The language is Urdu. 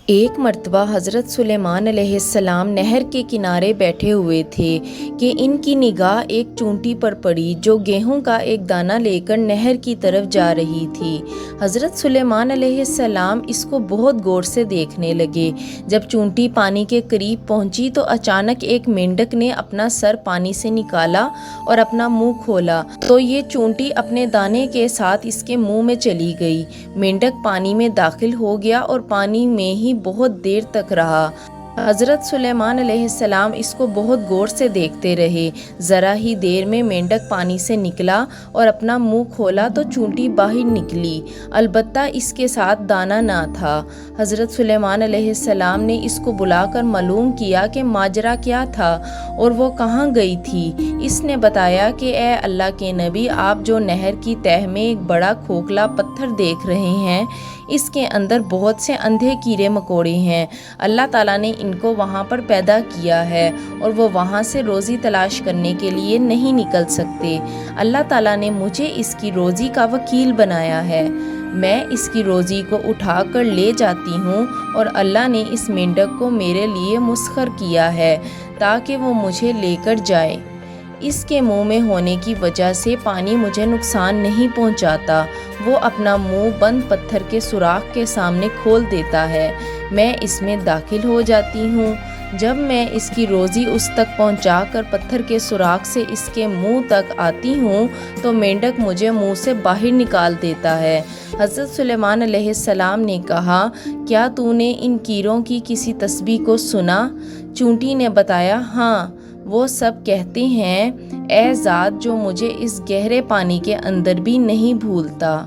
ایک مرتبہ حضرت سلیمان علیہ السلام نہر کے کنارے بیٹھے ہوئے تھے کہ ان کی نگاہ ایک چونٹی پر پڑی جو گیہوں کا ایک دانہ لے کر نہر کی طرف جا رہی تھی۔ حضرت سلیمان علیہ السلام اس کو بہت غور سے دیکھنے لگے۔ جب چونٹی پانی کے قریب پہنچی تو اچانک ایک مینڈک نے اپنا سر پانی سے نکالا اور اپنا منہ کھولا تو یہ چونٹی اپنے دانے کے ساتھ اس کے منہ میں چلی گئی۔ مینڈک پانی میں داخل ہو گیا اور پانی میں ہی بہت دیر تک رہا۔ حضرت سلیمان علیہ السلام اس کو بہت غور سے دیکھتے رہے۔ ذرا ہی دیر میں مینڈک پانی سے نکلا اور اپنا منہ کھولا تو چونٹی باہر نکلی، البتہ اس کے ساتھ دانہ نہ تھا۔ حضرت سلیمان علیہ السلام نے اس کو بلا کر معلوم کیا کہ ماجرا کیا تھا اور وہ کہاں گئی تھی۔ اس نے بتایا کہ اے اللہ کے نبی، آپ جو نہر کی تہہ میں ایک بڑا کھوکھلا پتھر دیکھ رہے ہیں، اس کے اندر بہت سے اندھے کیڑے مکوڑے ہیں۔ اللہ تعالیٰ نے ان کو وہاں پر پیدا کیا ہے اور وہ وہاں سے روزی تلاش کرنے کے لیے نہیں نکل سکتے۔ اللہ تعالیٰ نے مجھے اس کی روزی کا وکیل بنایا ہے۔ میں اس کی روزی کو اٹھا کر لے جاتی ہوں اور اللہ نے اس مینڈک کو میرے لیے مسخر کیا ہے تاکہ وہ مجھے لے کر جائے۔ اس کے منہ میں ہونے کی وجہ سے پانی مجھے نقصان نہیں پہنچاتا۔ وہ اپنا منہ بند پتھر کے سوراخ کے سامنے کھول دیتا ہے، میں اس میں داخل ہو جاتی ہوں۔ جب میں اس کی روزی اس تک پہنچا کر پتھر کے سوراخ سے اس کے منہ تک آتی ہوں تو مینڈک مجھے منہ سے باہر نکال دیتا ہے۔ حضرت سلیمان علیہ السلام نے کہا، کیا تو نے ان کیڑوں کی کسی تسبیح کو سنا؟ چونٹی نے بتایا، ہاں، وہ سب کہتے ہیں، اے ذات جو مجھے اس گہرے پانی کے اندر بھی نہیں بھولتا۔